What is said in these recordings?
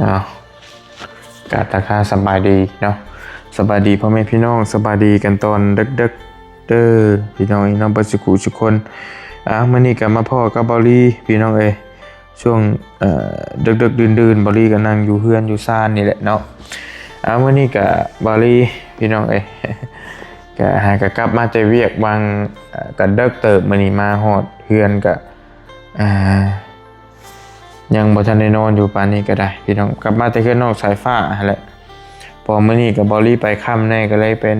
อ้าวกาตาคาสบายดีเนาะสบายดีพ่อแม่พี่น้องสบายดีกันตอนดึกๆเด้อพี่น้องน้องบัสกุทุกคนมื้อนี้ก็มาพ่อกับบอลี่พี่น้องช่วงดึกๆดื่นๆบอลี่ก็นั่งอยู่เฮือนอยู่ซ่านนี่แหละเนาะมื้อนี้ก็บอลี่พี่น้องก็หากกลับมาแต่เวียกบางก็เดึกเติบมื้อนี้มาฮอดเฮือนก็ยังบ่ทันได้นอนอยู่ปานนี้ก็ได้พี่น้องกลับมาแต่เฮือนนอกสายฟ้าแหละพอมื้อนี้ก็บอลี่ไปค่ำแน่ก็เลยเป็น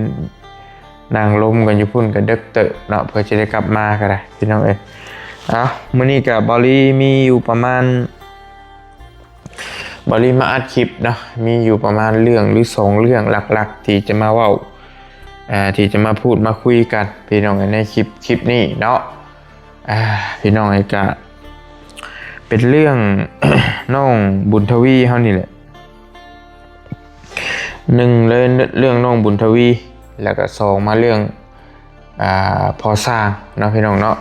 นั่งลมกันอยู่พุ่นก็เดึกเติบเนาะเพื่อจะได้กลับมาก็ได้พี่น้องมื้อนี้ก็บอลี่มีอยู่ประมาณบอลี่มาอัดคลิปเนาะมีอยู่ประมาณเรื่องหรือ2เรื่องหลักๆที่จะมาเว้าที่จะมาพูดมาคุยกันพี่น้องในคลิปนี้เนาะพี่น้องก็เป็นเรื่อง น้องบุญทวีเฮานี่แหละ1เลยเรื่องน้องบุญทวีแล้วก็2มาเรื่องพอสร้างเนาะพี่น้องเนาะ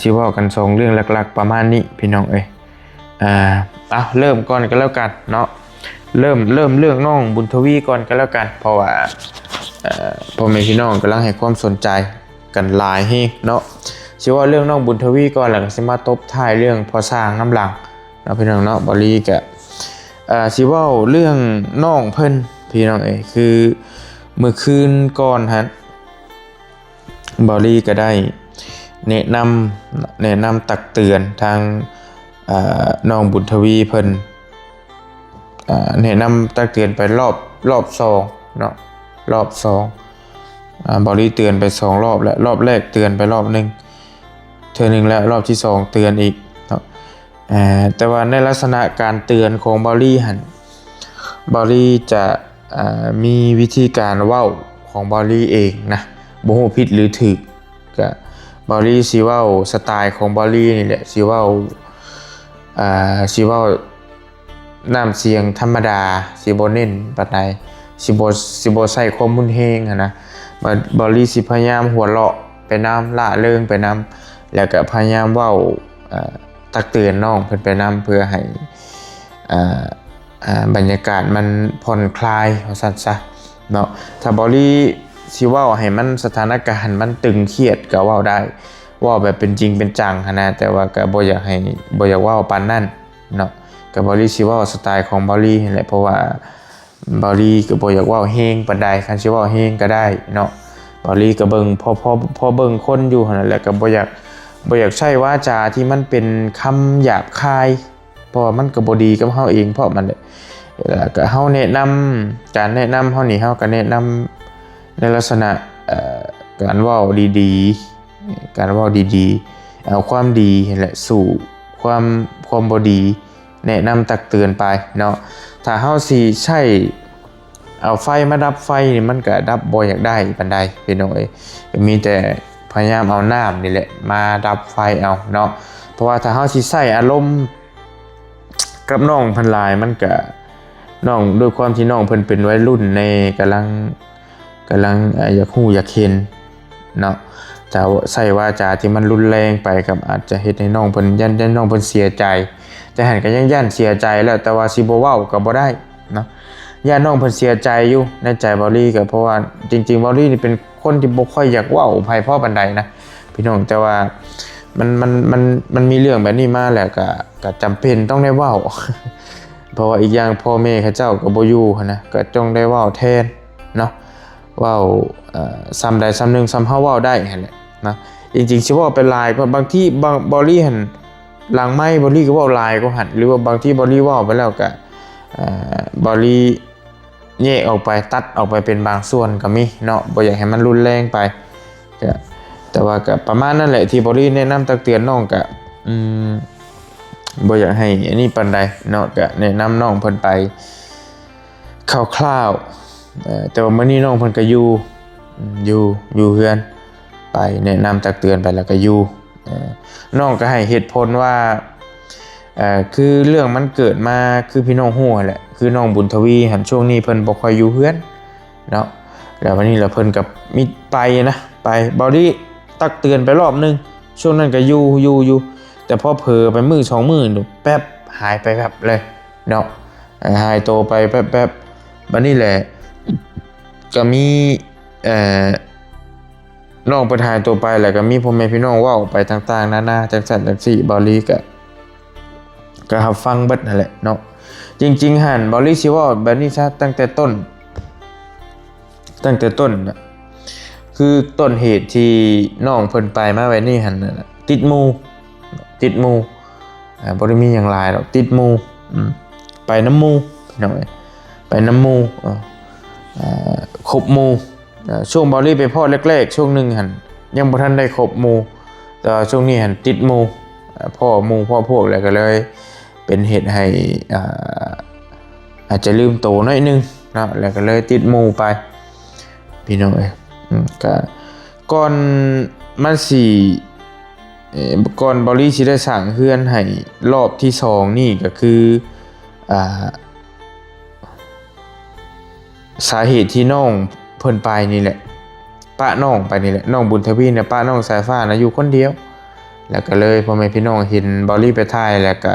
สิเว้ากัน2เรื่องหลักๆประมาณนี้พี่น้องเริ่มก่อนก็แล้วกันเนาะเริ่มเรื่องน้องบุญทวีก่อนก็แล้วกันเพราะว่าพ่อแม่พี่น้องกำลังให้ความสนใจกันหลายให้เนาะชื่อว่าเรื่องน้องบุญทวีก่อนแล้วก็สิมาตบท้ายเรื่องพอสร้างน้ำหลังเนาะพี่น้องเนาะบรีก็สิว่าเรื่องน้องเพิ่นพี่น้องคือเมื่อคืนก่อนฮะบรีก็ได้แนะนำตักเตือนทางน้องบุญทวีเพิ่นแนะนำตักเตือนไปรอบ2เนาะรอบ2บอดี้เตือนไป2รอบแล้วรอบแรกเตือนไปรอบนึงเทื่อนึงแล้วรอบที่2เตือนอีกเนาะแต่ว่าในลักษณะการเตือนของบอดี้หันบอดี้จะมีวิธีการเว้าของบอดี้เองนะบ่ฮู้ผิดหรือถูกก็บอดี้สิเว้าสไตล์ของบอดี้นี่แหละสิเว้าน้ำเสียงธรรมดาสิบ่เน้นปานใดสิบ่ใส่ความรุนแรงนะบอลี่สิพยายามหัวเราะไปน้ำละเริงไปน้ำแล้วก็พยายามเว้าตักเตือนน้องเพิ่นไปน้ำเพื่อให้บรรยากาศมันผ่อนคลายว่าซั่นซะเนาะถ้าบอลี่สิเว้าให้มันสถานการณ์มันตึงเครียดก็เว้าได้เว้าแบบเป็นจริงเป็นจังนะแต่ว่าก็บ่อยากเว้าปานนั้นเนาะก็บอลี่สิเว้าสไตล์ของบอลี่นี่แหละเพราะว่าบอลี่ก็บ่อยากเว้าแฮงปานใดคันสิเว้าแฮงก็ได้เนาะบอลี่ก็เบิ่งพอเบิ่งคนอยู่หั่นแหละก็บ่อยากใช้วาจาที่มันเป็นคำหยาบคายเพราะมันก็บ่ดีกับเฮาเองเพราะมันแล้วก็เฮาแนะนำการแนะนำเฮานี่เฮาก็แนะนำในลักษณะการเว้าดีๆเอาความดีนั่นแหละสู่ความบ่ดีแนะนำตักเตือนไปเนาะถ้าเฮาสิใช้เอาไฟมาดับไฟนี่มันก็ดับบ่อยากได้ปานใดพี่น้องก็มีแต่พยายามเอาน้ำนี่แหละมาดับไฟเอาเนาะเพราะว่าถ้าเฮาสิใช้อารมณ์กับน้องเพิ่นหลายมันก็น้องด้วยความที่น้องเพิ่นเป็นวัยรุ่นในกำลังอยากฮู้อยากเห็นเนาะแต่ใช้วาจาที่มันรุนแรงไปกับอาจจะเฮ็ดให้น้องเพิ่นยันน้องเพิ่นเสียใจแต่หันก็ยังย่านเสียใจแล้วแต่ว่าสิบ่เว้าก็บ่ได้เนาะย่านน้องเพิ่นเสียใจอยู่ในใจบอลี่ก็เพราะว่าจริงๆบอลี่นี่เป็นคนที่บ่ค่อยอยากเว้าไผพ่อปานใดนะพี่น้องแต่ว่ามันมีเรื่องแบบนี้มาแล้วก็จำเป็นต้องได้เว้า เพราะว่าอีกอย่างพ่อแม่เขาเจ้าก็บ่อยู่หั่นนะก็ต้องได้เว้าแทนเนาะเว้าซ้ำใดซ้ำหนึงซ้ำเฮาเว้าได้หั่นแหละนะจริงๆสิเว้าเป็นลายบางที่บอลี่หั่นหลังไม้บอลี่ก็เว้าลายก็หันหรือว่าบางที่บอลี่เว้าไปแล้วก็บอลี่แยกออกไปตัดออกไปเป็นบางส่วนก็มีเนาะบ่อยากให้มันรุนแรงไปก็แต่ว่าก็ประมาณนั้นแหละที่บอลี่แนะนำตักเตือนน้องก็บ่อยากให้อันนี้ปานใดเนาะก็แนะนำน้องเพิ่นไปคร่าวๆแต่ว่ามื้อนี้น้องเพิ่นก็อยู่เฮือนไปแนะนำตักเตือนไปแล้วก็อยู่น้องก็ให้เหตุผลว่าคือเรื่องมันเกิดมาคือพี่น้องฮู้แหละคือน้องบุญทวีหันช่วงนี้เพิ่นบ่ค่อยอยู่เฮือนเนาะแล้ววันนี้เพิ่นก็มีไปบอดี้ตักเตือนไปรอบนึงช่วงนั้นก็อยู่แต่พอเผลอไปมื้อ2มื้อแป๊บ หายไปแบบเลยเนาะหายตัวไปแป๊บๆบัดนี้แหละก็มีน้องเพิ่นหายตัวไปแล้วก็มีพ่อแม่พี่น้องเว้าไปต่างๆนานาจังซั่นจังซี่บอลลี่ก็รับฟังเบิดนั่นแหละเนาะจริงๆหั่นบอลลี่สิเว้าแบบนี้ซะตั้งแต่ต้นน่ะคือต้นเหตุที่น้องเพิ่นไปมาไว้นี่หั่นน่ะติดหมู่บ่ได้มีหยังหลายดอกติดหมู่ไปน้ำหมู่พี่น้องเอ้ยไปน้ำหมู่คบหมู่ช่วงบอลลี่ไปพ่อแรกๆช่วงหนึงหั่นยังบ่ทันได้คบหมู่แต่ช่วงนี้หั่นติดหมู่พ่อหมู่พ่อพวกแล้วก็เลยเป็นเหตุให้อาจจะลืมโตวน้อยนึงเนาะแล้วก็เลยติดหมู่ไปพี่น้องเอ้ยก็ก่อนมันสิก่อนบอลลี่สิได้สร้างเฮือนให้รอบที่2นี่ก็คือสาเหตุที่น้องเพิ่นไปนี่แหละป้าน้องไปนี่แหละน้องบุญทวีเนี่ยป้าน้องสายฟ้านะอยู่คนเดียวแล้วก็เลยพ่อแม่พี่น้องเห็นบอลลี่ไปถ่ายแล้วก็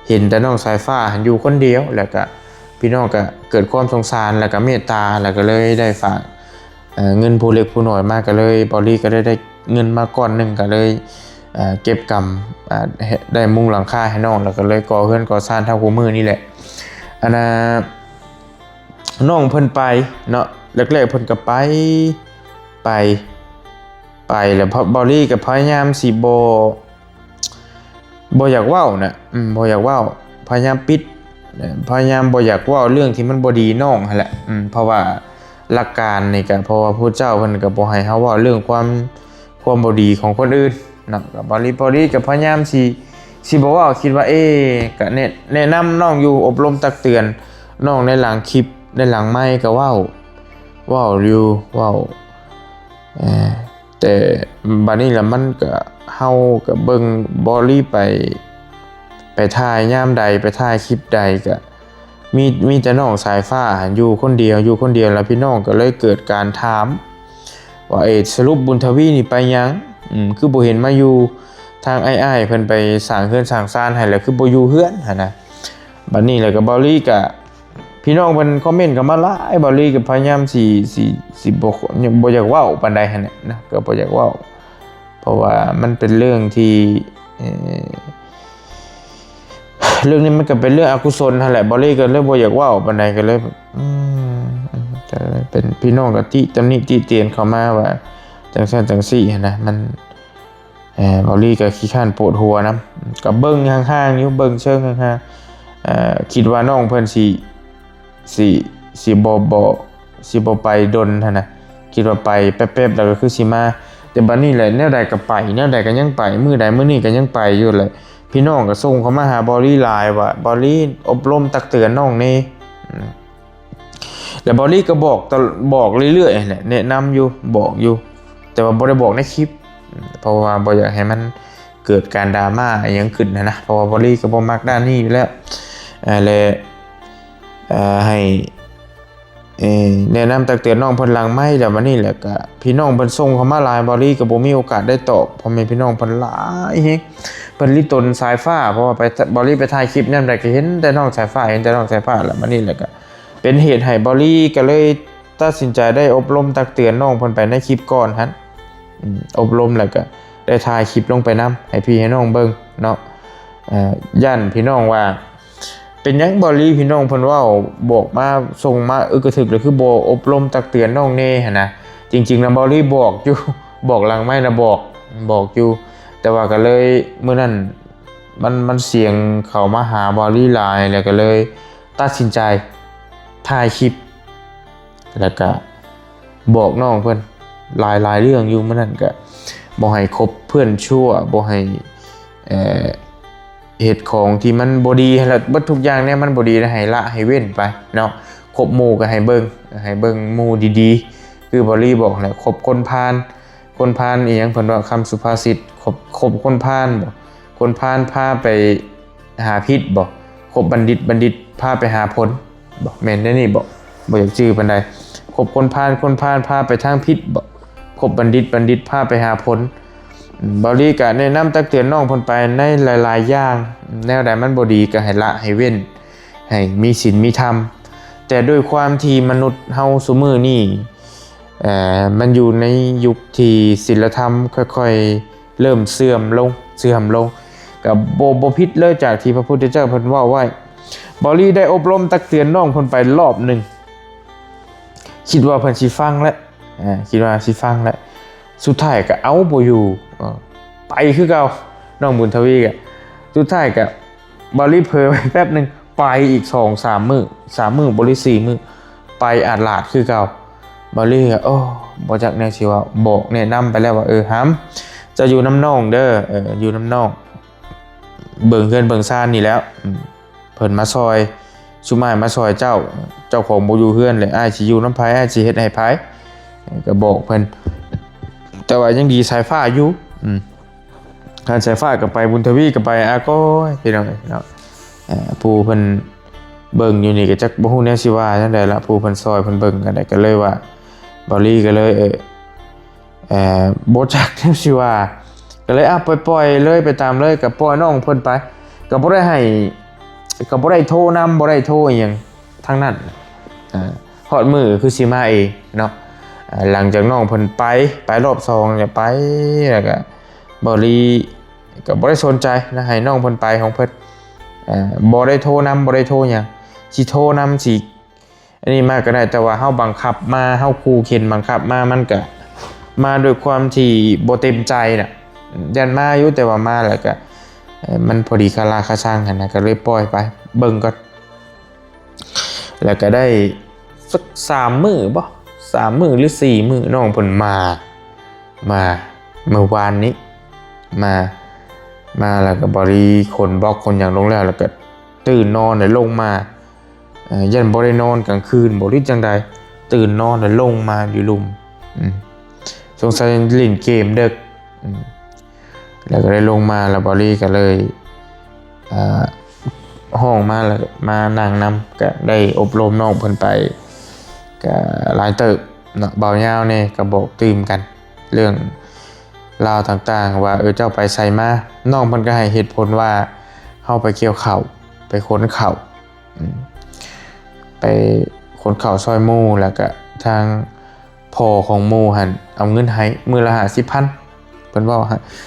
เห็นแต่น้องสายฟ้าอยู่คนเดียวแล้วก็พี่น้องก็เกิดความสงสารแล้วก็เมตตาแล้วก็เลยได้ฝากเงินผู้เล็กผู้น้อยมากก็เลยบอลลี่ก็ได้เงินมาก้อนนึงก็เลยเก็บกำได้มุงหลังคาให้น้องแล้วก็เลยก่อเฮือนก่อซ่านเท่าคู่มือนี่แหละอันน่ะน้องเพิ่นไปเนาะแรกๆเพิ่นก็ไปแล้วบอลลี่ก็พยายามสิบ่อยากเว้าน่ะบ่อยากเว้าพยายามปิดพยายามบ่อยากเว้าเรื่องที่มันบ่ดีน้องหั่นแหละเพราะว่าหลักการนี่ก็เพราะว่าผู้เจ้าเพิ่นก็บ่ให้เฮาเว้าเรื่องความบ่ดีของคนอื่นเนาะก็บอลลี่ก็พยายามสิบ่เว้าคิดว่าก็แนะนำน้องอยู่อบรมตักเตือนน้องในหลังคลิปในหลังไมค์ก็เว้าอยู่เว้าแต่บัดนี้ล่ะมันก็เฮาก็เบิ่งบอลลี่ไปถ่ายยามใดไปถ่ายคลิปใดก็มีแต่น้องสายฟ้าอยู่คนเดียวแล้วพี่น้องก็เลยเกิดการถามว่าสรุปบุญทวีนี่ไปยังคือบ่เห็นมาอยู่ทางอ้ายๆเพิ่นไปสร้างเฮือนสร้างศาลให้แล้วคือบ่อยู่เฮือนหั่นน่ะบัดนี้แล้วก็บอลลี่ก็พี่น้องเพิ่นคอมเมนต์กันมาหลายบอลลี่ก็พยายามสิบ่อยากเว้าปานใดหั่นน่ะนะก็บ่อยากเว้าเพราะว่ามันเป็นเรื่องที่เรื่องนี้มันก็เป็นเรื่องอกุศลนั่นแหละบอลลี่ก็เลยบ่อยากเว้าปานใดก็เลยจะเป็นพี่น้องก็ตำหนิติเตียนเข้ามาว่าจังซั่นจังซี่นะมันบอลลี่ก็ขี้คร้านปวดหัวนํก็เบิ่งห่างๆอยู่เบิ่งเชิงห่างๆคิดว่าน้องเพิ่นสิบ่ไปดนหั่นน่ะคิดว่าไปแป๊บๆแล้วก็คือสิมาแต่บัดนี้แหละแนวใดก็ไปแนวใดก็ยังไปมื้อใดมื้อนี้ก็ยังไปอยู่เลยพี่น้องก็ส่งเข้ามาหาบอลลี่หลายว่าบอลลี่อบรมตักเตือนน้องนี่แล้วบอลลี่ก็บอกเรื่อยๆแหละแนะนำอยู่บอกอยู่แต่ว่าบ่ได้บอกในคลิปเพราะว่าบ่อยากให้มันเกิดการดราม่าอีหยังขึ้นนะเพราะว่าบอลลี่ก็บ่มักด้านนี้อยู่แล้วและให้แนะนำตักเตือนน้องเพิ่นหลังไม้แล้ววันนี้แหละก็พี่น้องเพิ่นส่งเข้ามาหลายบอลลี่ก็บ่มีโอกาสได้ตอบเพราะแม่พี่น้องเพิ่นหลายเฮงเพิ่นลิตนสายฟ้าเพราะว่าไปบอลลี่ไปถ่ายคลิปนั่นแหละก็เห็นแต่น้องสายฟ้าแล้ววันนี้แหละก็เป็นเหตุให้บอลลี่ก็เลยตัดสินใจได้อบรมตักเตือนน้องเพิ่นไปในคลิปก่อนหั่นอบรมแล้วก็ได้ถ่ายคลิปลงไปนำให้พี่ให้น้องเบิ่งเนาะย่านพี่น้องว่าเป็นยังบอลลี่พี่น้องเพิ่นว่าบอกมาส่งมากระถึกเลยคือบ่อบรมตักเตือนน้องแน่หั่นนะจริงๆนะบอลลี่บอกอยู่บอกหลังไม้นะบอกอยู่แต่ว่าก็เลยมื้อนั้นมันเสียงเข้ามาหาบอลลี่หลายแล้วก็เลยตัดสินใจถ่ายคลิปแล้วก็บอกน้องเพิ่นหลายเรื่องอยู่มื้อนั้นก็บ่ให้คบเพื่อนชั่วบ่ให้เหตุของที่มันบ่ดีแล้วบัดทุกอย่างเนี่ยมันบ่ดีนะให้ละให้เว้นไปเนาะคบหมู่ก็ให้เบิ่งหมู่ดีๆคือบอลลี่บอกแหละคบคนพาลอีหยังเพิ่นว่าคำสุภาษิตคบคนพาลบ่คนพาลพาไปหาพิษบ่คบบัณฑิตพาไปหาผลบ่แม่นได้นี่บ่อยากชื่อปานใดคบคนพาลพาไปทางพิษบ่คบบัณฑิตพาไปหาผล บอลี่ก็แนะนำตักเตือนน้องเพิ่นไปในหลายๆอย่างแนวใดมันบ่ดีก็ให้ละให้เว้นให้มีศีลมีธรรมแต่ด้วยความที่มนุษย์เฮาซุมื้อนี้มันอยู่ในยุคที่ศีลธรรมค่อยๆเริ่มเสื่อมลงก็บ่ผิดเลยจากที่พระพุทธเจ้าเพิ่นเว้าไว้บอลี่ได้อบรมตักเตือนน้องเพิ่นไปรอบหนึงคิดว่าเพิ่นสิฟังแล้วคิดว่าสิฟังแล้วสุดท้ายก็เอาบ่อยู่ไปคือเก่าน้องบุญทวีก็สุดท้ายก็บอลี่เผลอไปแป๊บนึงไปอีก 2-3 มื้อ3มื้อบอลี่4มื้อไปอาดลาดคือเก่าบอลี่ก็บ่จักแน่สิว่าบอกแนะนำไปแล้วว่าหำจะอยู่น้ำน้องเด้ออยู่น้ำน้องเบิ่งเฮือนเบิ่งซ่านนี่แล้วเพิ่นมาซอยชุมายมาซอยเจ้าของบ่อยู่เฮือนเลยอ้ายสิอยู่น้ำไผอ้ายสิเฮ็ดให้ไผก็บอกเพิ่นแต่ว่ายังดีสายฟ้าอยู่การสายฟ้าก็ไปบุญทวีก็ไปก็พี่น้องเนาะผู้เพิ่นเบิ่งอยู่นี่ก็จักบ่ฮู้แนวสิว่าจังได๋ล่ะผู้เพิ่นซอยเพิ่นเบิ่งกันได้ก็เลยว่าบอลี่ก็เลยบ่จักแนวสิว่าก็เลยปล่อยเลยไปตามเลยก็ปล่อยน้องเพิ่นไปก็บ่ได้ให้ก็บ่ได้โทรนำบ่ได้โทรอีหยังทั้งนั้นฮอดมื้อคือสิมาเองเนาะหลังจากน้องเพิ่นไปรอบ2เนี่ยไปแล้วก็บอลี่ก็บ่ได้สนใจนะให้น้องเพิ่นไปของเพิ่นบ่ได้โทรนำบ่ได้โทรหยังสิโทรนำสิอันนี้มาก็ได้แต่ว่าเฮาบังคับมาเฮาขู่เข็นบังคับมามันก็มาด้วยความที่บ่เต็มใจน่ะยันมาอยู่แต่ว่ามาแล้วก็มันพอดีคาราคาช่างกันนะก็เลยปล่อยไปเบิ่งก่อนแล้วก็ได้สัก3มื้อบ่3มื้อหรือ4มื้อน้องเพิ่นมาเมื่อวานนี้มาแล้วก็บริคนบล็อกคนอย่างลงแล้วก็ตื่นนอนแล้วลงมายันบ่ได้นอนกลางคืนบ่ได้จังใดตื่นนอนแล้วลงมาอยู่ลุมสงสัยเล่นเกมดึกแล้วก็ได้ลงมาแล้วบริก็เลยห้องมาแล้วมานั่งนำก็ได้อบรมน้องเพิ่นไปก็หลายเติบเนาะเบายาวเนี่ยก็บอกตื่มกันเรื่องราวต่างๆว่าเจ้าไปไสมาน้องเพิ่นก็ให้เหตุผลว่าเฮาไปเกี่ยวข้าวไปขนข้าวไปขนข้าวซอยหมู่แล้วก็ทางพ่อของหมู่หั่นเอาเงินให้มื้อละ50,000เพิ่นเว้า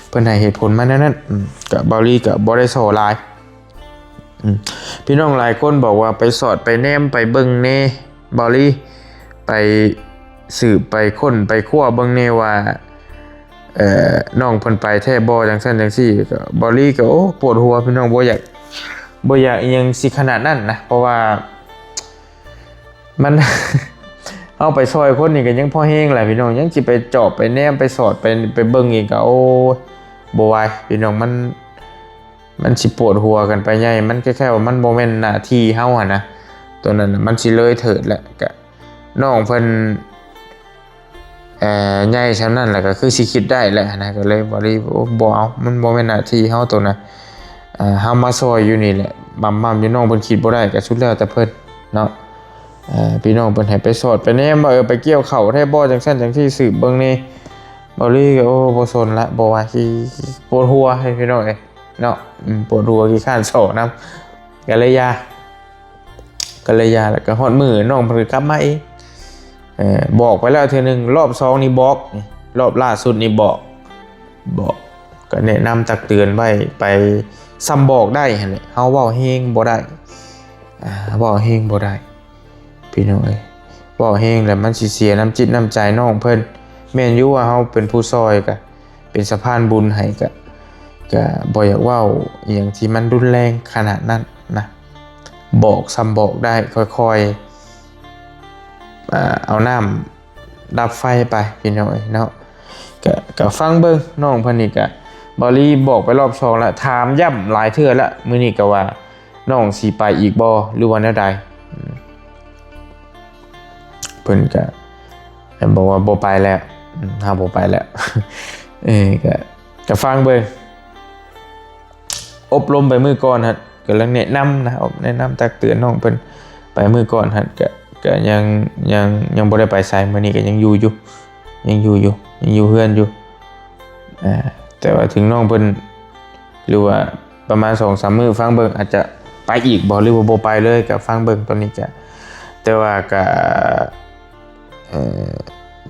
เพิ่นให้เหตุผลมาแนวนั้นก็บอลี่ก็บ่ได้โซหลายพี่น้องหลายคนบอกว่าไปสอดไปแนมไปเบิ่งแน่บอลี่ไปสืบไปค้นไปคั่วเบิ่งแน่ว่าน้องเพิ่นไปแท้บ่จังซั่นจังซี่ก็บอลี่ก็ปวดหัวพี่น้องบ่อยากอีหยังสิขนาดนั้นนะเพราะว่ามัน เอาไปซอยคนนี่ก็ยังพอแห้งแหละพี่น้องยังสิไปจอบไปแนมไปสอดไปเบิ่งอีกก็บ่ไหวพี่น้องมันสิปวดหัวกันไปใหญ่มันแค่ว่ามันบ่แม่นหน้าที่เฮานะตัวนั้นมันสิเลยเถิดแหละก็น้องเพิ่นใหญ่ชั้นนั้นแหละก็คือสิคิดได้แหละนะก็เลยบ่เอามันบ่แม่นหน้าที่เฮาตัวนะเฮามาซอยอยู่นี่แหละมั่มอยู่น้องเพิ่นคิดบ่ได้ก็สุดแล้วแต่เพิ่นเนาะพี่น้องเพิ่นให้ไปสอดไปแนมว่าไปเกี่ยวข้าวแท้บ่จังซั่นจังซี่สืบเบิ่งนี่บ่ลี่ก็บ่สนละบ่ว่าสิปวดหัวให้พี่น้องเนาะปวดหัวขี้ข้านโซนำก็เลยยาแล้วก็ฮอดมื้อน้องเพิ่นกลับมาเองบอกไปแล้วเทื่อนึงรอบ2นี่บอกรอบล่าสุดนี่บอกก็แนะนำตักเตือนไว้ไปซ้ำบอกได้หั่นแหละเฮาเว้าแฮงบ่ได้เว้าแฮงบ่ได้พี่น้องเว้าแฮงแล้วมันสิเสียน้ำจิตน้ำใจน้องเพิ่นแม่นอยู่ว่าเฮาเป็นผู้ซอยก็เป็นสะพานบุญให้ก็บ่อยากเว้าอีหยังที่มันรุนแรงขนาดนั้นนะบอกซ้ำบอกได้ค่อยๆเอาน้ำดับไฟไปพี่น้องเนาะก็ฟังเบิ่งน้องเพิ่นนี่ก็บอลี่บอกไปรอบ2แล้วถามย้ำหลายเทื่อแล้วมื้อนี้ก็ว่าน้องสิไปอีกบ่หรือว่าแนวใดเพิ่นก็บอกว่าบ่ไปแล้วถ้าบ่ไปแล้วก็ฟังเบิ่งอบรมไปมื้อก่อนฮะก็ลังแนะนำนะแนะนำตักเตือนน้องเพิ่นไปมื้อก่อนฮะก็ยังบ่ได้ไปไสมื้อนี้ก็ยังอยู่เฮือนอยู่แ แต่ว่าถึงน้องเพิ่นหรือว่าประมาณ 2-3 มื้อฟังเบิ่งอาจจะไปอีกบ่หรือว่าบ่ไปเลยก็ฟังเบิ่งตอนนี้ก็แต่ว่า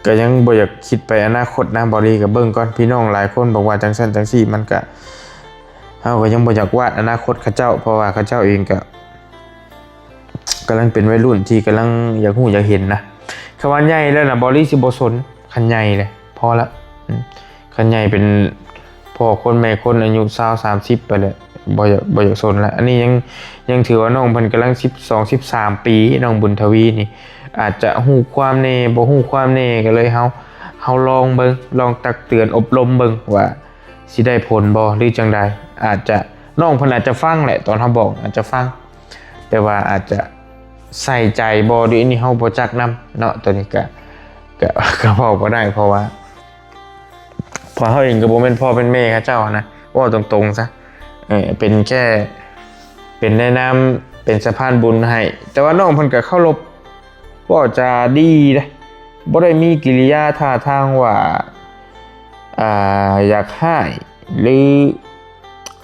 ก็ยังบ่อยากคิดไปอนาคตนะบ่ดีก็เบิ่งก่อนพี่น้องหลายคนบอกว่าจังซั่นจังซี่มันก็เฮาก็ยังบ่อยากวาดอนาคตเขาเจ้าเพราะว่าเขาเจ้าเองก็กำลังเป็นวัยรุ่นที่กำลังอยากฮู้อยากเห็นนะคำว่าใหญ่แล้วน่ะบ่ดีสิบ่สนคันใหญ่เลยพอละคันใหญ่เป็นพ่อคนแม่คนอายุ20-30ไปเลยบ่อยากสนละอันนี้ยังถือว่าน้องเพิ่นกำลัง12-13 ปีน้องบุญทวีนี่อาจจะฮู้ความแน่บ่ฮู้ความแน่ก็เลยเฮาลองเบิ่งลองตักเตือนอบรมเบิ่งว่าสิได้ผลบ่หรือจังใดอาจจะน้องเพิ่นอาจจะฟังแหละตอนเฮาบอกอาจจะฟังแต่ว่าอาจจะใส่ใจบ่ด้วยนี่เฮาบ่จักนำเนาะตัวนี้ก็เว้าบ่ได้เพราะว่าพอเฮาเองก็บ่แม่นพ่อเป็นแม่เขาเจ้านะเว้าตรงๆซะเป็นแค่เป็นแนะนำเป็นสะพานบุญให้แต่ว่าน้องเพิ่นก็เคารพว่าจะดีนะบ่ได้มีกิริยาท่าทางว่าอยากให้หรือ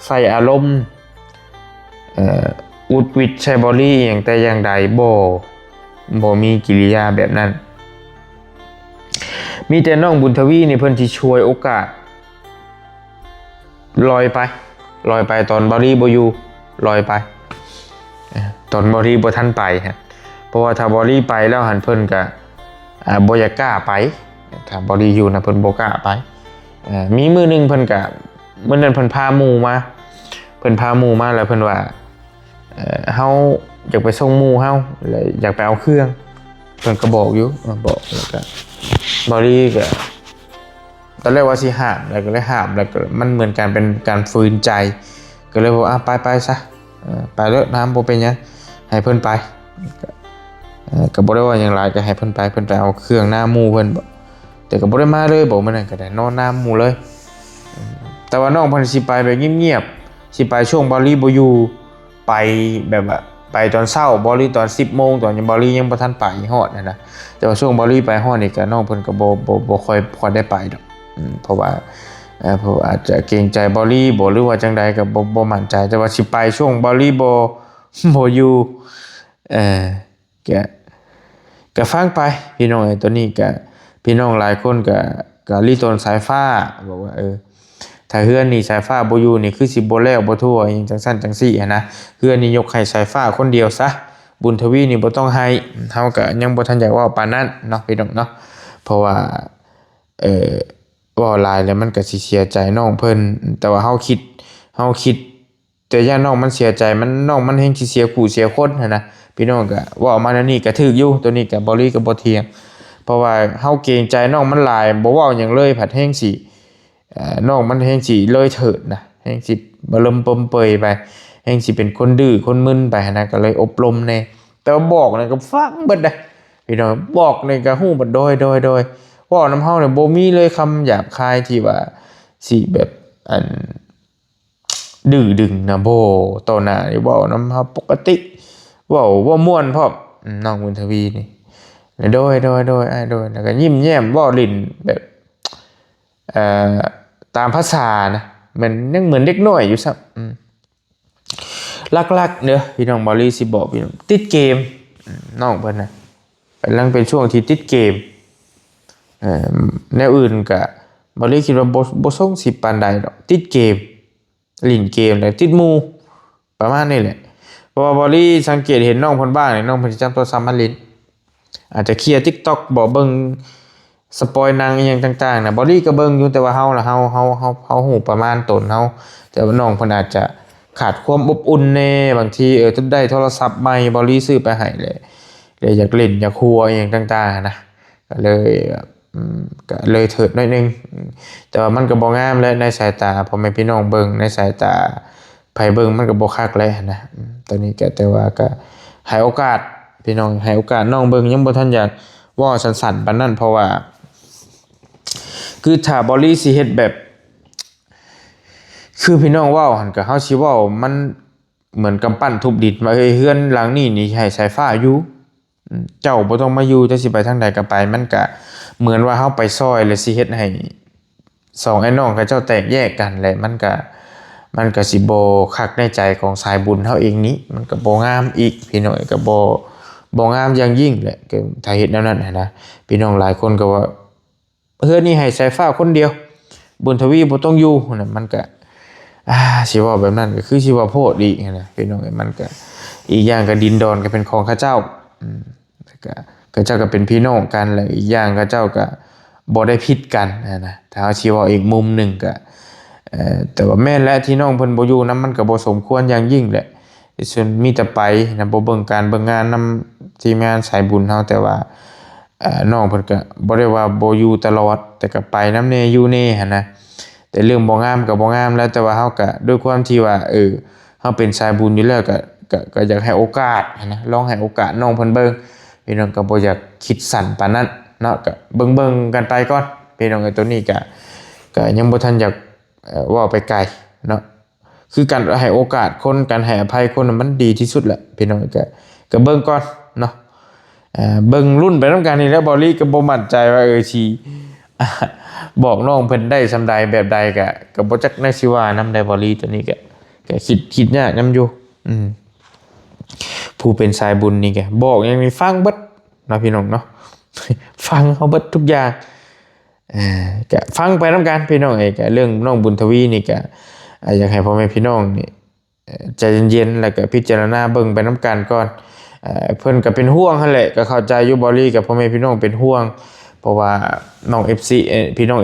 ใส่อารมณ์อุดวิดใช้บอลี่อย่างแต่อย่างใดบ่มีกิริยาแบบนั้นมีแต่น้องบุญทวีนี่เพิ่นสิช่วยโอกาสลอยไปตอนบอลี่บ่อยู่ลอยไปตอนบอลี่บ่ทันไปฮะเพราะว่าถ้าบอลี่ไปแล้วหันเพิ่นก็บ่อยากกล้าไปถ้าบอลี่อยู่นะเพิ่นบ่กล้าไปมีมื้อนึงเพิ่นก็มื้อนั้นเพิ่นพาหมู่มาแล้วเพิ่นว่าเฮาอยากไปส่งหมู่เฮาแล้วอยากไปเอาเครื่องเพิ่นก็บอกอยู่บอกแล้วก็บอลี่ก็ตอนแรกว่าสิห้ามแล้วก็เลยห้ามแล้วก็มันเหมือนกันเป็นการฝืนใจก็เลยบอกไปซะไปเด้อน้ำบ่เป็นหยังให้เพิ่นไปก็บ่ได้ว่าหยังหลายก็ให้เพิ่นไปเอาเครื่องหน้าหมู่เพิ่นแต่ก็บ่ได้มาเลยบอกมันนั่นก็ได้นอนหน้าหมู่เลยแต่ว่าน้องเพิ่นสิไปแบบเงียบๆสิไปช่วงบอลี่บ่อยู่ไปแบบว่าไปตอนเช้าบอลี่ตอน 10 โมงตอนบอลี่ยังบ่ทันไปฮอดนะแต่ว่าช่วงบอลี่ไปฮอดนี่ก็น้องเพิ่นก็บ่ค่อยได้ไปดอกเพราะว่าอาจจะเกรงใจบอลี่บ่หรือว่าจังใดก็บ่มั่นใจแต่ว่าสิไปช่วงบอลี่บ่อยู่ก็ฟังไปพี่น้องตัวนี้ก็พี่น้องหลายคนก็รีตนสายฟ้าบอกว่าถ้าเฮือนนี่สายฟ้าบ่อยู่นี่คือสิบ่แล้วบ่ทั่วหยังจังซั่นจังซี่นะเฮือนนี่ยกให้สายฟ้าคนเดียวซะบุญทวีนี่บ่ต้องให้เฮาก็ยังบ่ทันอยากเว้าปานนั้นเนาะพี่น้องเนาะเพราะว่าเว้าหลายแล้วมันก็สิเสียใจน้องเพิ่นแต่ว่าเฮาคิดแต่ย่าน้องมันเสียใจน้องมันแฮงสิเสียผู้เสียคนนะพี่น้องก็เว้ามาแนวนี้ก็ถูกอยู่ตัวนี้ก็บ่ลีก็บ่เถียงเพราะว่าเฮาเกรงใจน้องมันหลายบ่เว้าหยังเลยผัดแฮงสิน้องมันแฮงสิเลยเถิดนะแฮงสิบ่ลมปมเปยไปแฮงสิเป็นคนดื้อคนมึนไปนะก็เลยอบรมแน่แต่ว่าบอกนี่ก็ฟังเบิดได้พี่น้องบอกนี่ก็ฮู้บัดโดยเว้านำเฮาเนี่ยบ่มีเลยคำหยาบคายที่ว่าสิแบบอันดื้อดึงนะบ่ต่อหน้านี่เว้านำเฮาปกติเว้าบ่ม่วนพร้อมน้องบุญทวีนี่โดยแล้วก็ยิ้มแย้มเว้าลิ้นแบบตามภาษานะมันยังเหมือนเด็กน้อยอยู่ซับลักๆเด้อพี่น้องบอลลี่สิบอกพี่น้องติดเกมน้องเพิ่นน่ะกำลังเป็นช่วงที่ติดเกมแนวอื่นก็บอลลี่คิดว่าบ่ส่งสิปานใดดอกติดเกมลิ้นเกมแล้วติดหมู่ประมาณนี้แหละเพราะว่าบอลลี่สังเกตเห็นน้องเพิ่นบ้างนี่น้องเพิ่นสิจับโทรศัพท์มาเล่นอาจจะเคลียร์ TikTok บ่เบิ่งสปอยหนังอีหยังต่างๆนะบอดี้ก็เบิ่งอยู่แต่ว่าเฮาฮู้ประมาณตนเฮาแต่ว่าน้องเพิ่นอาจจะขาดความอบอุ่นแน่บางทีถ้าได้โทรศัพท์ใหม่บอดี้ซื้อไปให้เลยอยากเล่นอยากหัวอีหยังต่างๆนะก็เลยเถิดหน่อยนึงแต่ว่ามันก็บ่งามและในสายตาพ่อแม่พี่น้องเบิ่งในสายตาไผเบิ่งมันก็บ่คักแล้วนะตอนนี้ก็แต่ว่าก็ให้โอกาสพี่น้องให้โอกาสน้องเบิ่งยังบ่ทันอยากว่าสั่นๆปานนั้นเพราะว่าคือถ้าบอลี่สิเฮ็ดแบบคือพี่น้องเว้าหั่นก็เฮาสิเว้ามันเหมือนกำปั้นทุบดินว่าเฮือนหลังนี้นี่ให้สายฟ้าอยู่เจ้าบ่ต้องมาอยู่จะสิไปทางใดก็ไปมันก็เหมือนว่าเฮาไปซอยแล้วสิเฮ็ดให้ สองไอ้น้องเขาเจ้าแตกแยกกันแหละมันก็สิบ่คักในใจของสายบุญเฮาเองนี้มันก็บ่งามอีกพี่น้องก็บ่งามอย่างยิ่งแหละก็ถ้าเฮ็ดแนวนั้นนะพี่น้องหลายคนก็ว่าเฮือนนี่ให้สายฟ้าคนเดียวบุญทวีบ่ต้องอยู่นั่นมันก็สิว่าแบบนั้นก็คือสิว่าโพดอีกนะพี่น้องมันก็อีกอย่างก็ดินดอนก็เป็นของข้าเจ้าก็เจ้าก็เป็นพี่น้องกันแล้วอีกอย่างข้าเจ้าก็บ่ได้ผิดกันนะถ้าเอาสิว่าอีกมุมหนึงก็แต่ว่าแม่และที่น้องเพิ่นบ่อยู่นำมันก็บ่สมควรอย่างยิ่งแหละส่วนมีแต่ไปนะบ่เบิ่งการเบิ่งงานนำทีมงานสายบุญเฮาแต่ว่าน้องเพิ่นก็บ่ได้ว่าบ่อยู่ตลอดแต่ก็ไปนำแน่อยู่แน่หั่นนะแต่เรื่องบ่งามก็บ่งามแล้วแต่ว่าเฮาก็ด้วยความที่ว่าเฮาเป็นสายบุญอยู่แล้วก็อยากให้โอกาสนะลองให้โอกาสน้องเพิ่นเบิ่งพี่น้องก็บ่อยากคิดสั้นปานนั้นเนาะก็เบิ่งกันไปก่อนพี่น้องไอ้ตัวนี้ก็ยังบ่ทันอยากว่าไปไกลเนาะคือการให้โอกาสคนการให้อภัยคนมันดีที่สุดแหละพี่น้องก็เบิ่งก่อนเนาะเบิ่งรุ่นไปนำกันนี่แล้วบอลี่ก็บ่มั่นใจว่าสิบอกน้องเพิ่นได้ซำใดแบบใดก็บ่จักได้สิว่านำได้บอลี่ตัวนี้ก็คิดยากนำอยู่ผู้เป็นสายบุญนี่ก็บอกยังมีฟังเบิดเนาะพี่น้องเนาะฟังเฮาเบิดทุกอย่างก็ฟังไปนำกันพี่น้องก็เรื่องน้องบุญทวีนี่ก็อยากให้พ่อแม่พี่น้องนี่ใจเย็นๆแล้วก็พิจารณาเบิ่งไปนำกันก่อนเพิ่นก็เป็นห่วงหั่นแหละก็เข้าใจอยู่บอลี่กับพ่อแม่พี่น้องเป็นห่วงเพราะว่าน้อง FC พี่น้อง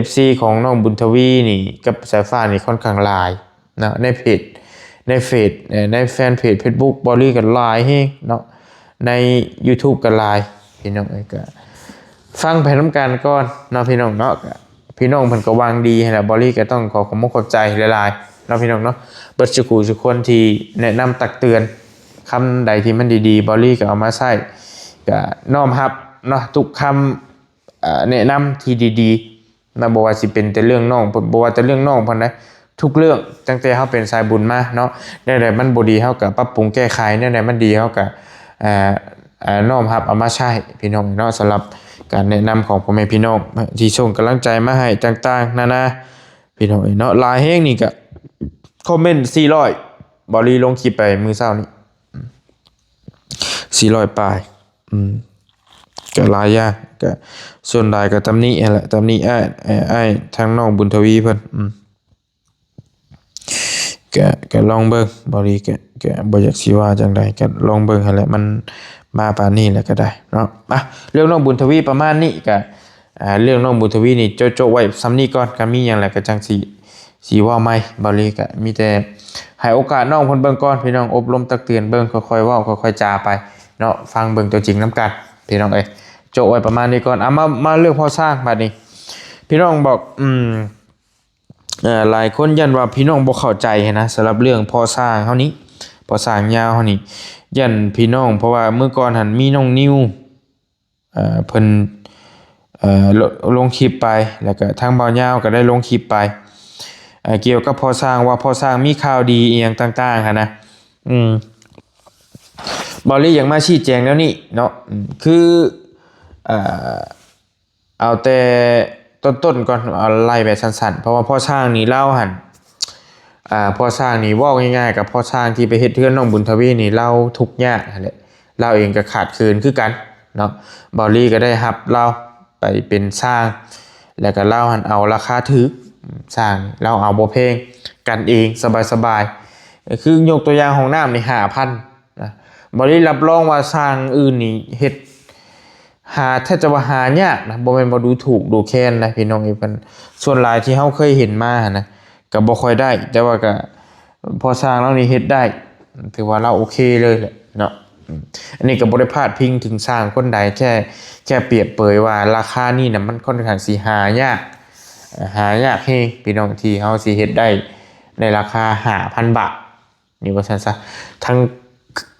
FC ของน้องบุญทวีนี่กับสายฟ้านี่ค่อนข้างหลายนะในเพจในเฟซในแฟนเพจ Facebook บอลี่ก็หลายแฮงเนาะใน YouTube ก็หลายพี่น้องก็ฟังไปนำกันก่อนเนาะพี่น้องเนาะพี่น้องเพิ่นก็วางดีให้แล้วบอลี่ก็ต้องขอขอบใจหลายๆเนาะพี่น้องเนาะเบิดทุกคนที่แนะนำตักเตือนคำใดที่มันดีๆบอลี่ก็เอามาใช้ก็น้อมรับเนาะทุกคำแนะนำที่ดีๆนะบ่ว่าสิเป็นแต่เรื่องน้องบ่ว่าแต่เรื่องน้องเพิ่นนะทุกเรื่องตั้งแต่เฮาเป็นสายบุญมาเนาะแนวใดมันบ่ดีเฮาก็ปรับปรุงแก้ไขแนวใดมันดีเฮาก็น้อมรับเอามาใช้พี่น้องเนาะสำหรับการแนะนำของพ่อแม่พี่น้องที่ส่งกำลังใจมาให้ต่างๆนานาพี่น้องเนาะหลายแฮงนี่ก็คอมเมนต์400บอลี่ลงคลิปไปมื้อเช้านี้400ปลายก็หลายอย่างก็ส่วนหลายก็ตำหนิแหละตำหนิอ้ายทางน้องบุญทวีเพิ่นก็ลองเบิ่งบริก็บ่อยากสิว่าจังใดก็ลองเบิ่งหั่นแหละมันมาปานนี้แล้วก็ได้เนาะเรื่องน้องบุญทวีประมาณนี้ก็เรื่องน้องบุญทวีนี่โจ๊ะๆไว้ซ้ำนี้ก่อนก็มีหยังแหละก็จังสิว่าใหม่บริก็มีแต่ให้โอกาสน้องเพิ่นเบิ่งก่อนพี่น้องอบรมตักเตือนเบิ่งค่อยๆเว้าค่อยๆจาไปเนาะฟังเบิ่งตัวจริงนำกันพี่น้องโจ๊ะไว้ประมาณนี้ก่อนมาเรื่องพอสร้างบัดนี้พี่น้องบอกหลายคนยันว่าพี่น้องบ่เข้าใจนะสำหรับเรื่องพอสร้างเฮานี้พอสร้างยาวเฮานี้ยันพี่น้องเพราะว่าเมื่อก่อนหันมีน้องนิวเพิ่นลงคลิปไปแล้วก็ทางบ่าวยาวก็ได้ลงคลิปไปเกี่ยวกับพอสร้างว่าพอสร้างมีข่าวดีอีหยังต่างๆหั่นนะบอลลี่อยากมาชี้แจงแล้วนี่เนาะคือเอาแต่ต้นๆก่อนเอาไล่แบบสั้นๆเพราะว่าพ่อช่างนี่เล่าหันพ่อช่างนี่ว่าง่ายๆกับพ่อช่างที่ไปเฮ็ดเทือนน้องบุญทวีนี่เล่าทุกข์ยากนั่นแหละเล่าเองก็ขาดคืนคือกันเนาะบอลลี่ก็ได้รับเล่าไปเป็นช่างแล้วก็เล่าหันเอาราคาถูกช่างเล่าเอาบ่แพงกันเองสบายๆคือยกตัวอย่างของน้ำนี่ 5,000 นะบอลลี่รับรองว่าช่างอื่นนี่เฮ็ดหาแทบจะว่าหายากนะบ่แม่นบ่ดูถูกดูแค้นนะพี่น้องเพิ่นส่วนหลายที่เฮาเคยเห็นมานะก็บ่ค่อยได้แต่ว่าก็พอสร้างแล้วนี่เฮ็ดได้ถือว่าเราโอเคเลยแหละเนาะอันนี้ก็บ่ได้พาดพิงถึงสร้างคนใดแค่เปรียบเปรยว่าราคานี่น่ะมันค่อนข้างสิหายากแฮงพี่น้องที่เฮาสิเฮ็ดได้ในราคา 5,000 บาทนี่ว่าซั่นซะทั้ง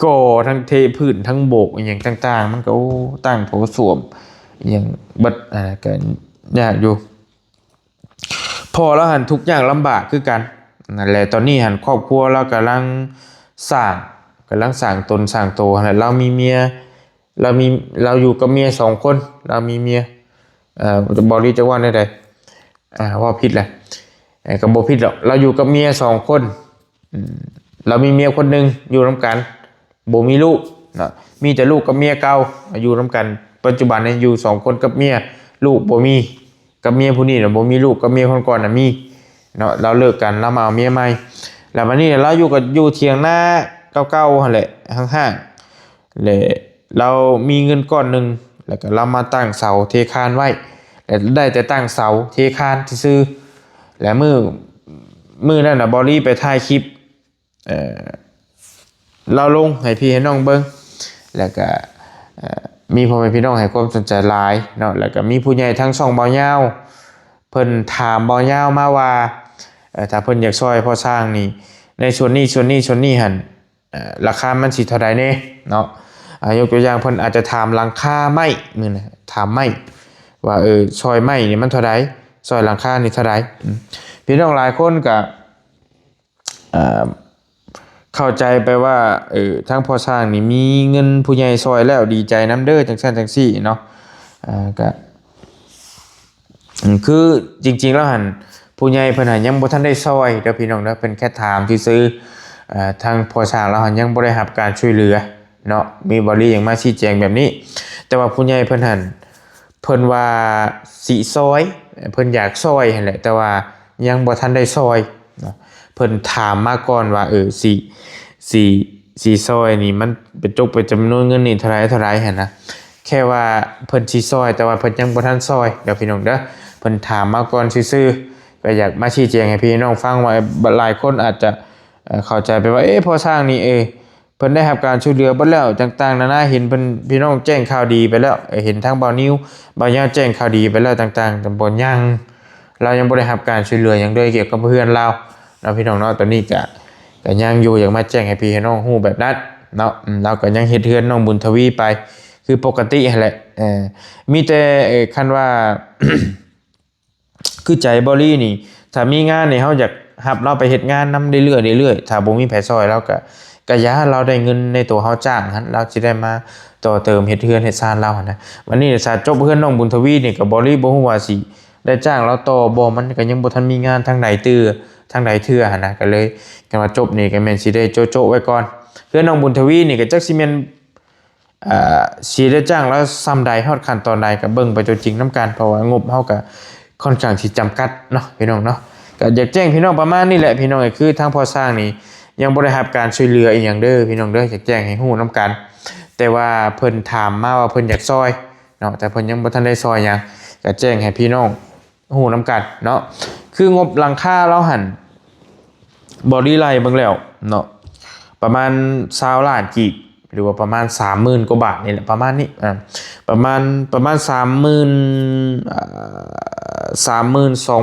ก่อทั้งเทพื้นทั้งโบกอย่างต่างๆมันก็ตั้งโถส้วมอย่างบัดก็ยากอยู่พอแล้วหันทุกอย่างลำบากคือกันนั่นแหละตอนนี้หันครอบครัวเรากำลังสร้างตนสร้างโตหั่นแหละเรามีเมียเราอยู่กับเมีย2คนเรามีเมียบริจะว่าได้ ว่าผิดแหละก็บ่ผิดหรอกเราอยู่กับเมีย2คนเรามีเมียคนหนึงอยู่ร่วมกันบ่มีลูกนะมีแต่ลูกกับเมียเก่าอยู่ร่วมกันปัจจุบันเนี่ยอยู่2คนกับเมียลูกบ่มีกับเมียผู้นี้น่ะบ่มีลูกกับเมียคนก่อนน่ะมีเนาะเราเลิกกันเรามาเอาเมียใหม่แล้ววันนี้เราอยู่เถียงหน้าเก่าๆหั่นแหละห่างๆแล้วเรามีเงินก้อนหนึงแล้วก็เรามาตั้งเสาเทคานไว้แต่ได้แต่ตั้งเสาเทคานซื่อๆแล้วมื้อนั้นน่ะบอลี่ไปถ่ายคลิปเราลงให้พี่ให้น้องเบิ่งแล้วก็มีพ่อแม่พี่น้องให้ความสนใจหลายเนาะแล้วก็มีผู้ใหญ่ทั้งช่องบ่าวยาวเพิ่นถามบ่าวยาวมาว่าถ้าเพิ่นอยากช่วยพ่อสร้างนี่ในส่วนนี้หั่นราคามันสิเท่าใดแน่เนาะยกตัวอย่างเพิ่นอาจจะถามหลังคาไม้มื้อน่ะถามไม้ว่าช่วยไม้นี่มันเท่าใดช่วยหลังคานี่เท่าใดพี่น้องหลายคนก็เข้าใจไปว่าทั้งพ่อสร้างนี่มีเงินผู้ใหญ่ซอยแล้วดีใจน้ำเด้อจังซั่นจังซี่เนาะก็คือจริงๆแล้วหั่นผู้ใหญ่เพิ่นหั่นยังบ่ทันได้ซอยเด้อพี่น้องเด้อเพิ่นแค่ถามซื่อๆทางพ่อสร้างแล้วหั่นยังบ่ได้รับการช่วยเหลือเนาะมีบริอย่างมาชี้แจงแบบนี้แต่ว่าผู้ใหญ่เพิ่นหั่นเพิ่นว่าสิซอยเพิ่นอยากซอยหั่นแหละแต่ว่ายังบ่ทันได้ซอยเนาะเพิ่นถามมาก่อนว่าสิซอยนี่มันเป็นจำนวนเงินนี่เท่าไหร่หั่นนะแค่ว่าเพิ่นสิซอยแต่ว่าเพิ่นยังบ่ทันซอยเดี๋ยวพี่น้องเด้อเพิ่นถามมาก่อนซื่อๆก็อยากมาชี้แจงให้พี่น้องฟังว่าหลายคนอาจจะเข้าใจไปว่าพอสร้างนี่เพิ่นได้รับการช่วยเหลือเบิดแล้วต่างๆนานาเห็นเพิ่นพี่น้องแจ้งข่าวดีไปแล้วเห็นทางบ่าวนิวบ่าวยาวแจ้งข่าวดีไปแล้วต่างๆแต่บ่ยังเรายังบ่ได้รับการช่วยเหลือหยังเลยเกี่ยวกับเพื่อนเราเนาะพี่น้องเนาะตอนนี้ก็ยังอยู่อยากมาแจ้งให้พี่ให้น้องฮู้แบบนั้นเนาะเราก็ยังเฮ็ดเฮือนน้องบุญทวีไปคือปกตินั่นแหละมีแต่คันว่า คือใจบอลี่นี่ถ้ามีงานนี่เฮาอยากรับเราไปเฮ็ดงานนำเรื่อยๆถ้าบ่มีไผซอยเราก็อย่าเราได้เงินในตัวเฮาจ้างหั่นเราสิได้มาต่อเติมเฮ็ดเฮือนเฮ็ดซ่านเราหั่นนะวันนี้ถ้าจบเฮือนน้องบุญทวีนี่ก็บ่ฮู้ว่าสิได้จ้างเราต่อบ่มันก็ยังบ่ทันมีงานทางใดเทื่อหั่นนะก็เลยกันว่าจบนี่ก็แม่นสิได้โจะไว้ก่อนเฮือนน้องบุญทวีนี่ก็จักสิแม่นสิได้จ้างแล้วซ้ำใดฮอดขั้นตอนใดก็เบิ่งไปตัวจริงนำกันเพราะว่างบเฮาก็ค่อนข้างที่จำกัดเนาะพี่น้องเนาะก็อยากแจ้งพี่น้องประมาณนี้แหละพี่น้องก็คือทางพ่อสร้างนี่ยังบ่ได้รับการช่วยเหลืออีหยังเด้อพี่น้องเด้ออยากแจ้งให้ฮู้นํกันแต่ว่าเพิ่นถามมาว่าเพิ่นอยากซอยเนาะแต่เพิ่นยังบ่ทันได้ซอยหยังก็แจ้งให้พี่น้องฮู้นํกันเนาะคืองบหลังคาเราหั่นบอดี้ไลน์เบิ่งแล้วเนาะประมาณ20ล้านกีบหรือว่าประมาณ 30,000 กว่าบาทนี่แหละประมาณนี้ประมาณ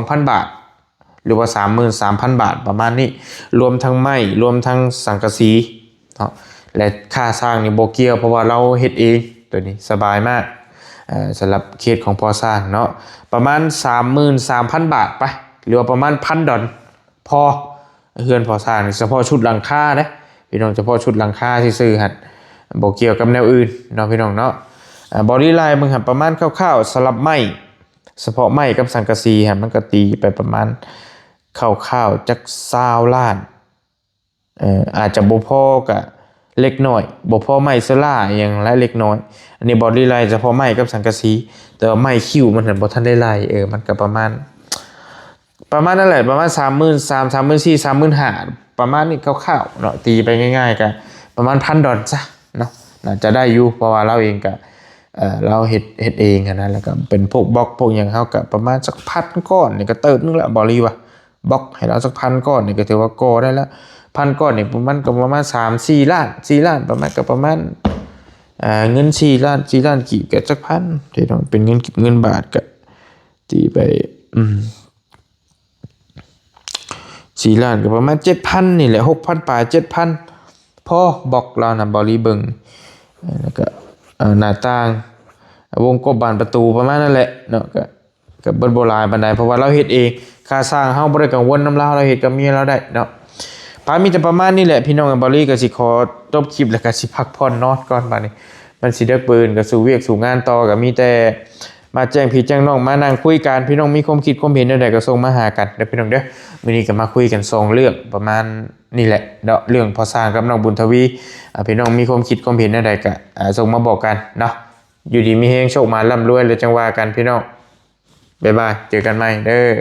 32,000 บาทหรือว่า 33,000 บาทประมาณนี้รวมทั้งไม้รวมทั้งสังกะสีเนาะและค่าสร้างนี่บ่เกี่ยวเพราะว่าเราเฮ็ดเองตัวนี้สบายมากสำหรับเคสของพอสร้างเนาะประมาณ 33,000 บาทไปหรือว่าประมาณ$1,000พอเฮือนพอสร้างนี่เฉพาะชุดหลังคาเด้พี่น้องเฉพาะชุดหลังคาซื่อๆหั่นบ่เกี่ยวกับแนวอื่นเนาะพี่น้องเนาะบอดี้ไลน์มึงหั่นประมาณคร่าวๆสลับไม้เฉพาะไม้กับสังกะสีหั่นมันก็ตีไปประมาณคร่าวๆจัก20ล้านอาจจะบ่พอก็เล็กน้อยบ่พอไม้เซล่าอหยังหลายเล็กน้อยอันนี้บอดี้ไลน์เฉพาะไม้กับสังกะสีแต่ว่าไม้คิ้วมันหั่นบ่ทันได้ไล่มันก็ประมาณนั่นแหละประมาณ33,000 34,000 35,000ประมาณนี้คร่าวๆเนาะตีไปง่ายๆก็ประมาณ$1,000ซะเนาะน่าจะได้อยู่เพราะว่าเราเองก็เราเฮ็ดเองนะแล้วก็เป็นพวกบล็อกพวกหยังเฮาก็ประมาณสัก1,000ก้อนนี่ก็เติบนึงละบ่รีว่าบล็อกให้เราสัก1,000ก้อนนี่ก็ถือว่าก่อได้แล้ว1,000ก้อนนี่มันก็ประมาณ3-4 ล้าน4ล้านประมาณเงิน4ล้านกีบก็จักพันที่ต้องเป็นเงินบาทก็ตีไป4ล้านก็ประมาณ 7,000 นี่แหละ 6,000 ปลาย 7,000 พอบอกเรานะบริเบิงแล้วก็หน้าต่างวงกบบานประตูประมาณนั่นแหละเนาะก็บ่หลายปานใดเพราะว่าเราเฮ็ดเองค่าสร้างเฮาบ่ได้กังวลนำเราเฮ็ดกับเมียเราได้เนาะมีแต่ประมาณนี้แหละพี่น้องบริก็สิขอจบคลิปแล้วก็สิพักผ่อนนอนก่อนบัดนี้มันสิเลิกปืนก็สู่เวียกสู่งานต่อก็มีแต่ มาแจ้งพี่แจ้งน้องมานั่งคุยกันพี่น้องมีความคิดความเห็นใดๆก็ส่งมาหากันเด้อพี่น้องเด้อมื้อนี้ก็มาคุยกัน2เรื่องประมาณนี่แหละเรื่องพอสร้างกับน้องบุญทวีพี่น้องมีความคิดความเห็นใดๆก็ส่งมาบอกกันเนาะอยู่ดีมีเฮงโชคมาร่ำรวยแล้วจังว่ากันพี่น้องบ๊ายบายเจอกันใหม่เด้อ